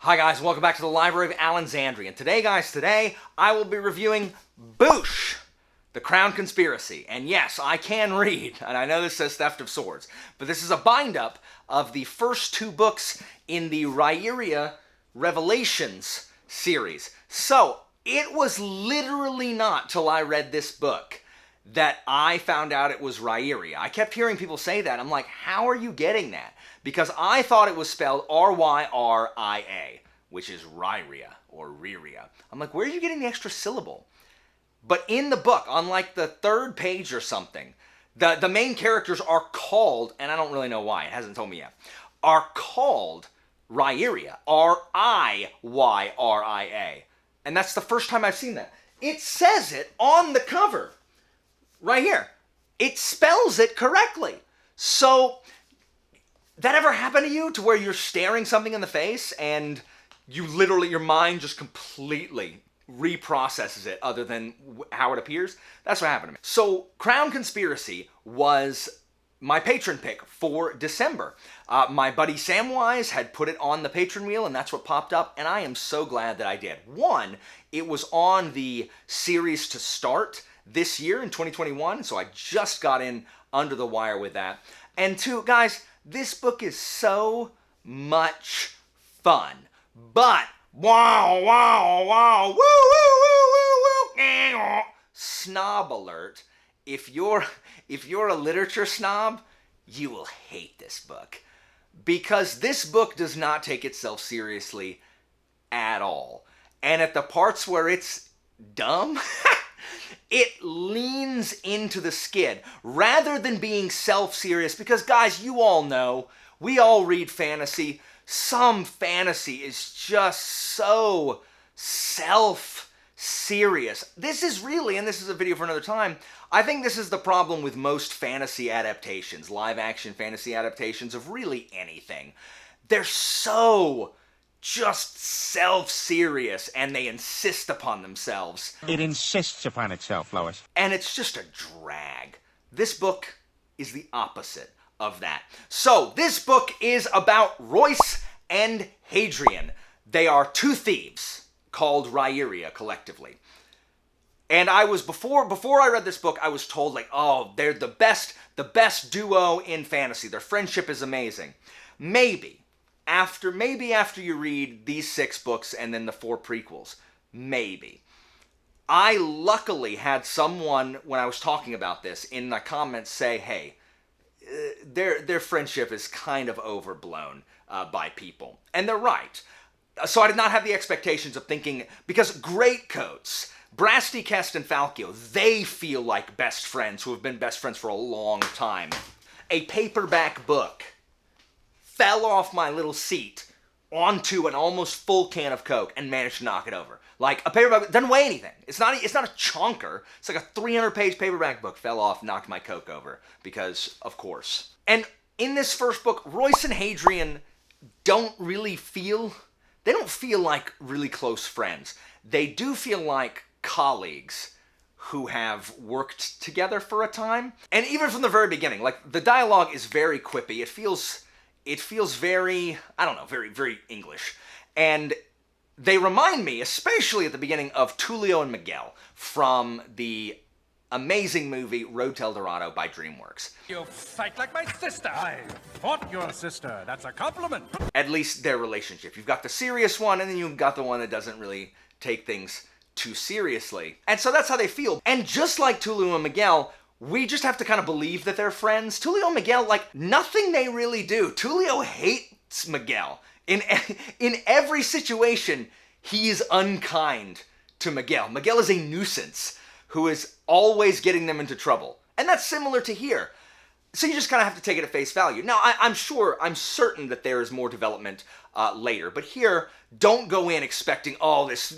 Hi guys, welcome back to the Library of Alexandria. And today I will be reviewing Boosh, The Crown Conspiracy. And yes, I can read, and I know this says Theft of Swords, but this is a bind-up of the first two books in the Riyria Revelations series. So, it was literally not till I read this book that I found out it was Ryria. I kept hearing people say that. I'm like, how are you getting that? Because I thought it was spelled R-Y-R-I-A, which is Ryria or Ryria. I'm like, where are you getting the extra syllable? But in the book, on like the third page or something, the main characters are called, and I don't really know why, it hasn't told me yet, are called Ryria, R-I-Y-R-I-A. And that's the first time I've seen that. It says it on the cover. Right here. It spells it correctly. So, that ever happened to you to where you're staring something in the face and you literally, your mind just completely reprocesses it other than how it appears? That's what happened to me. So, Crown Conspiracy was my patron pick for December. My buddy Samwise had put it on the patron wheel and that's what popped up, and I am so glad that I did. One, it was on the series to start this year in 2021, so I just got in under the wire with that. And two, guys, this book is so much fun. But, wow, woo, snob alert. If you're a literature snob, you will hate this book. Because this book does not take itself seriously at all. And at the parts where it's dumb, it leans into the skid rather than being self-serious, because guys, you all know, we all read fantasy. Some fantasy is just so self-serious. This is really, and this is a video for another time, I think this is the problem with most fantasy adaptations, live-action fantasy adaptations of really anything. They're so just self-serious, and they insist upon themselves. It insists upon itself, Lois. And it's just a drag. This book is the opposite of that. So, this book is about Royce and Hadrian. They are two thieves called Riyria collectively. And I was, before I read this book, I was told, like, oh, they're the best duo in fantasy. Their friendship is amazing. Maybe after you read these 6 books and then the 4 prequels. Maybe. I luckily had someone, when I was talking about this, in the comments say, hey, their friendship is kind of overblown by people. And they're right. So I did not have the expectations of thinking, because Greatcoats, Brasti, Kest, and Falkio, they feel like best friends who have been best friends for a long time. A paperback book fell off my little seat onto an almost full can of Coke and managed to knock it over. Like, a paperback doesn't weigh anything. It's not a chonker. It's like a 300-page paperback book fell off, knocked my Coke over, because, of course. And in this first book, Royce and Hadrian don't feel like really close friends. They do feel like colleagues who have worked together for a time. And even from the very beginning, like, the dialogue is very quippy. It feels very, I don't know, very, very English. And they remind me, especially at the beginning, of Tulio and Miguel from the amazing movie Road to El Dorado by DreamWorks. You fight like my sister. I fought your sister. That's a compliment. At least their relationship. You've got the serious one, and then you've got the one that doesn't really take things too seriously. And so that's how they feel. And just like Tulio and Miguel, we just have to kind of believe that they're friends. Tulio and Miguel, like, nothing they really do. Tulio hates Miguel. In every situation, he is unkind to Miguel. Miguel is a nuisance who is always getting them into trouble. And that's similar to here. So you just kind of have to take it at face value. Now, I'm certain that there is more development later. But here, don't go in expecting, oh, this,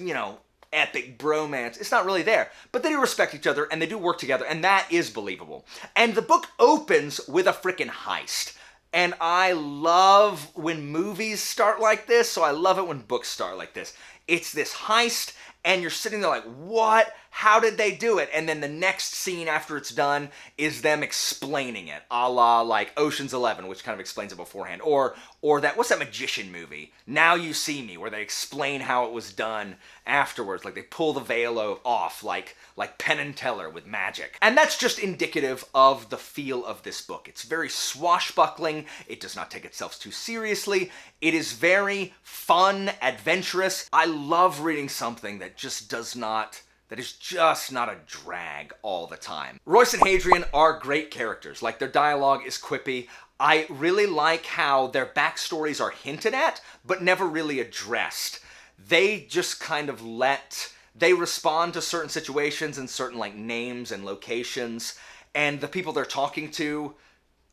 epic bromance. It's not really there. But they do respect each other, and they do work together, and that is believable. And the book opens with a frickin' heist. And I love when movies start like this, so I love it when books start like this. It's this heist, and you're sitting there like, what how did they do it? And then the next scene after it's done is them explaining it, a la like Ocean's 11, which kind of explains it beforehand, or that, what's that magician movie, Now You See Me, where they explain how it was done afterwards, like they pull the veil off, like Penn and Teller with magic. And that's just indicative of the feel of this book. It's very swashbuckling. It does not take itself too seriously. It is very fun, adventurous. I love reading something that is just not a drag all the time. Royce and Hadrian are great characters. Like, their dialogue is quippy. I really like how their backstories are hinted at, but never really addressed. They just kind of they respond to certain situations and certain like names and locations, and the people they're talking to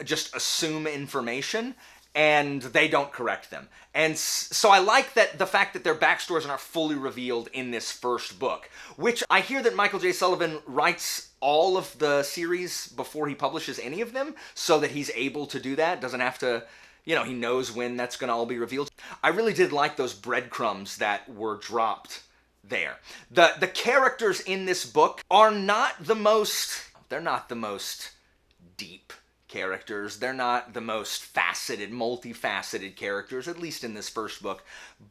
just assume information, and they don't correct them. And so I like that the fact that their backstories are not fully revealed in this first book, which I hear that Michael J. Sullivan writes all of the series before he publishes any of them, so that he's able to do that, doesn't have to, he knows when that's going to all be revealed. I really did like those breadcrumbs that were dropped there. The characters in this book are not the most deep characters. They're not the most multifaceted characters, at least in this first book.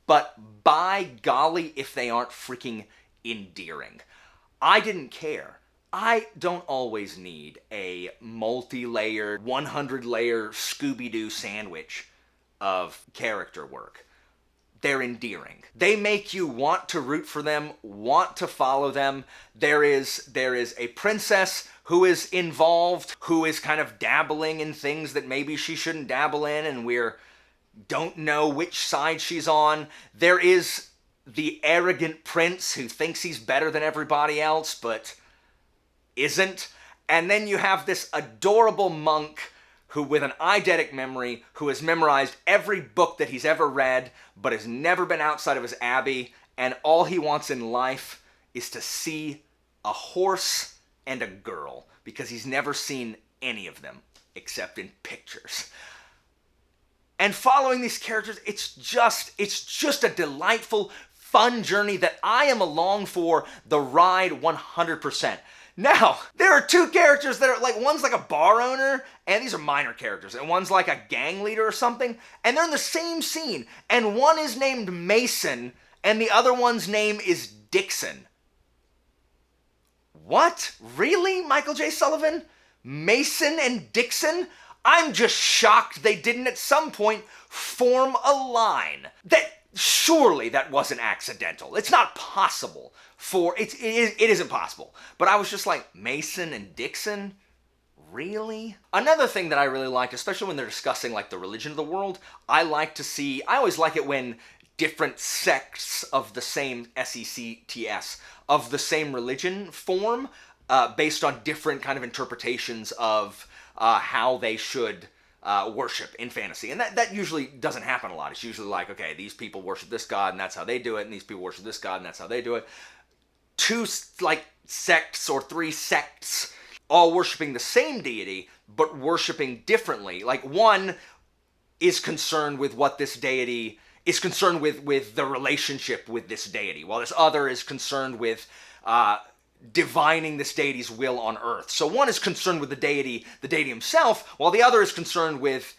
But by golly, if they aren't freaking endearing. I didn't care. I don't always need a multi-layered, 100-layer Scooby-Doo sandwich of character work. They're endearing. They make you want to root for them, want to follow them. There is a princess who is involved, who is kind of dabbling in things that maybe she shouldn't dabble in, and don't know which side she's on. There is the arrogant prince who thinks he's better than everybody else, but isn't. And then you have this adorable monk who, with an eidetic memory, who has memorized every book that he's ever read, but has never been outside of his abbey, and all he wants in life is to see a horse and a girl, because he's never seen any of them, except in pictures. And following these characters, it's just a delightful, fun journey that I am along for the ride 100%. Now, there are two characters that are like, one's like a bar owner, and these are minor characters, and one's like a gang leader or something, and they're in the same scene, and one is named Mason, and the other one's name is Dixon. What? Really, Michael J. Sullivan? Mason and Dixon? I'm just shocked they didn't at some point form a line. Surely that wasn't accidental. It's not possible. It isn't possible. But I was just like, Mason and Dixon? Really? Another thing that I really liked, especially when they're discussing like the religion of the world, I always like it when different sects of the same sects, of the same religion form, based on different kind of interpretations of how they should worship in fantasy. And that usually doesn't happen a lot. It's usually like, okay, these people worship this god and that's how they do it, and these people worship this god and that's how they do it. Two like sects or three sects all worshiping the same deity, but worshiping differently. Like, one is concerned with what this deity is concerned with the relationship with this deity, while this other is concerned with divining this deity's will on earth. So one is concerned with the deity himself, while the other is concerned with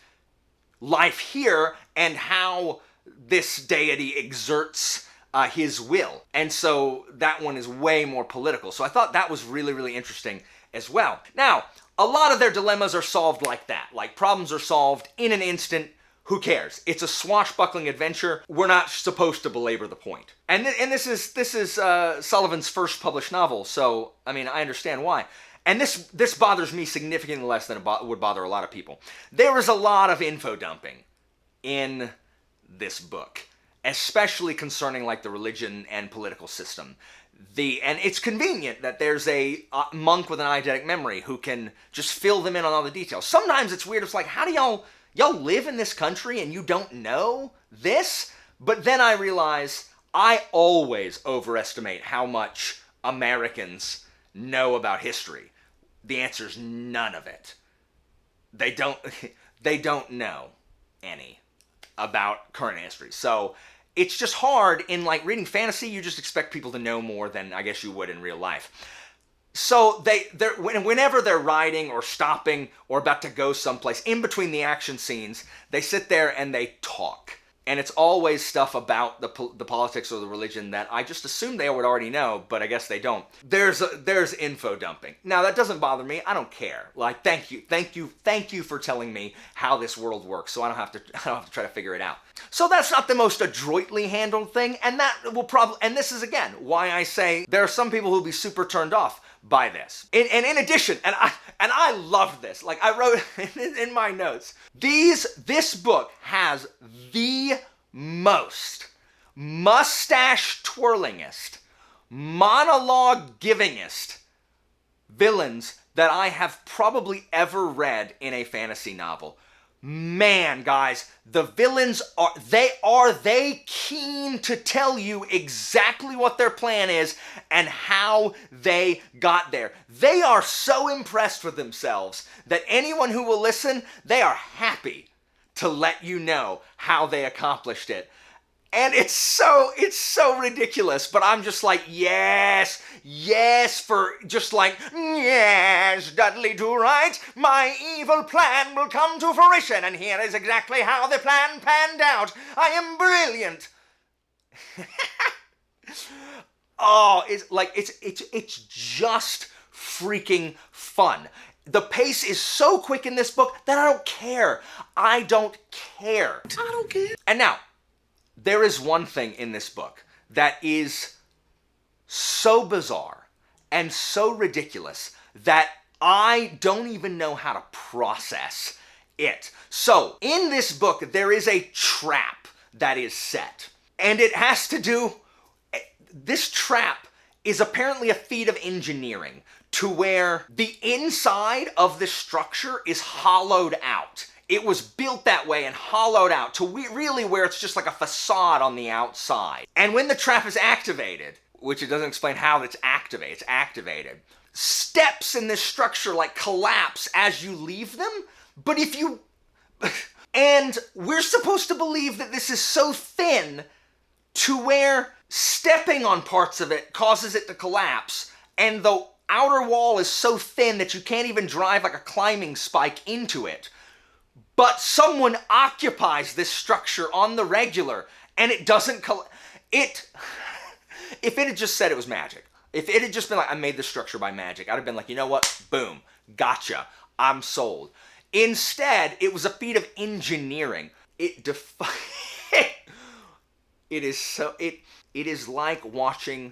life here and how this deity exerts his will. And so that one is way more political. So I thought that was really, really interesting as well. Now, a lot of their dilemmas are solved like that. Like, problems are solved in an instant. Who cares? It's a swashbuckling adventure. We're not supposed to belabor the point. And this is Sullivan's first published novel, so, I mean, I understand why. And this bothers me significantly less than it would bother a lot of people. There is a lot of info dumping in this book, especially concerning like the religion and political system. And it's convenient that there's a monk with an eidetic memory who can just fill them in on all the details. Sometimes it's weird. It's like, how do y'all live in this country and you don't know this? But then I realize I always overestimate how much Americans know about history. The answer is none of it. They don't know any about current history. So it's just hard in like reading fantasy. You just expect people to know more than I guess you would in real life. So whenever they're riding or stopping or about to go someplace, in between the action scenes, they sit there and they talk. And it's always stuff about the politics or the religion that I just assumed they would already know, but I guess they don't. There's info dumping. Now that doesn't bother me. I don't care. Like, thank you for telling me how this world works, so I don't have to try to figure it out. So that's not the most adroitly handled thing, and that will probably, and this is again why I say there are some people who'll be super turned off by this. And in addition, and I loved this. Like I wrote in my notes, this book has the most mustache twirlingest, monologue givingest villains that I have probably ever read in a fantasy novel. Man, guys, the villains are they keen to tell you exactly what their plan is and how they got there. They are so impressed with themselves that anyone who will listen, they are happy to let you know how they accomplished it. And it's so ridiculous, but I'm just like, yes, for just like, yes, Dudley Do Right, my evil plan will come to fruition, and here is exactly how the plan panned out. I am brilliant. Oh, it's just freaking fun. The pace is so quick in this book that I don't care. I don't care. And now, there is one thing in this book that is so bizarre and so ridiculous that I don't even know how to process it. So, in this book, there is a trap that is set. And it has to do, this trap is apparently a feat of engineering to where the inside of the structure is hollowed out. It was built that way and hollowed out to really where it's just like a facade on the outside. And when the trap is activated, which it doesn't explain how it's activated, steps in this structure like collapse as you leave them. But if you... and we're supposed to believe that this is so thin to where stepping on parts of it causes it to collapse, and the outer wall is so thin that you can't even drive like a climbing spike into it. But someone occupies this structure on the regular, and it doesn't if it had just said it was magic, if it had just been like, I made this structure by magic, I'd have been like, you know what? Boom. Gotcha. I'm sold. Instead, it was a feat of engineering. It is like watching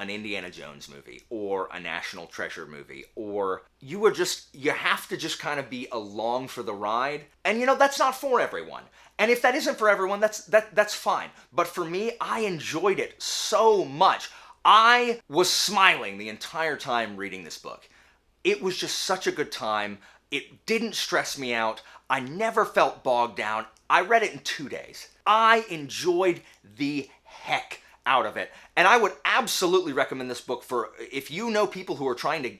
an Indiana Jones movie or a National Treasure movie, or you have to just kind of be along for the ride. And that's not for everyone. And if that isn't for everyone, that's fine. But for me, I enjoyed it so much. I was smiling the entire time reading this book. It was just such a good time. It didn't stress me out. I never felt bogged down. I read it in 2 days. I enjoyed the heck out of it. And I would absolutely recommend this book for if you know people who are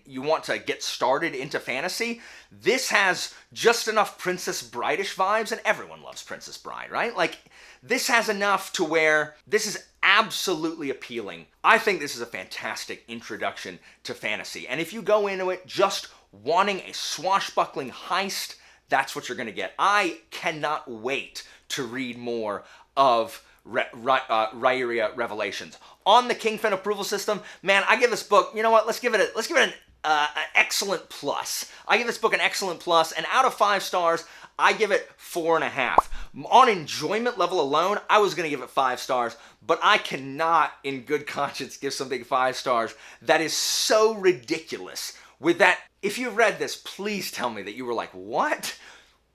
you want to get started into fantasy. This has just enough Princess Bride-ish vibes, and everyone loves Princess Bride, right? Like, this has enough to where this is absolutely appealing. I think this is a fantastic introduction to fantasy. And if you go into it just wanting a swashbuckling heist, that's what you're going to get. I cannot wait to read more of Riyria Revelations. On the Kingpin approval system, man, I give this book, you know what, let's give it an excellent plus. I give this book an excellent plus, and out of 5 stars, I give it 4.5. On enjoyment level alone, I was going to give it 5 stars, but I cannot, in good conscience, give something 5 stars that is so ridiculous. With that, if you read this, please tell me that you were like, what?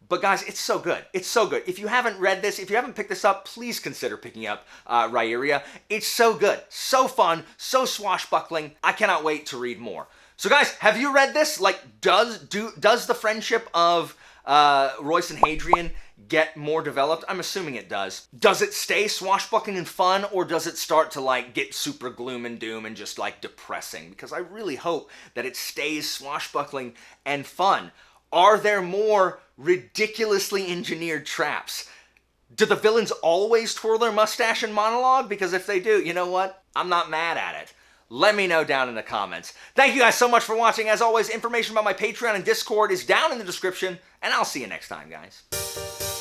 But guys, it's so good. It's so good. If you haven't read this, if you haven't picked this up, please consider picking up Riyria. It's so good, so fun, so swashbuckling. I cannot wait to read more. So guys, have you read this? Like, does the friendship of Royce and Hadrian get more developed? I'm assuming it does. Does it stay swashbuckling and fun, or does it start to like get super gloom and doom and just like depressing? Because I really hope that it stays swashbuckling and fun. Are there more ridiculously engineered traps? Do the villains always twirl their mustache and monologue? Because if they do, you know what? I'm not mad at it. Let me know down in the comments. Thank you guys so much for watching. As always, information about my Patreon and Discord is down in the description, and I'll see you next time, guys.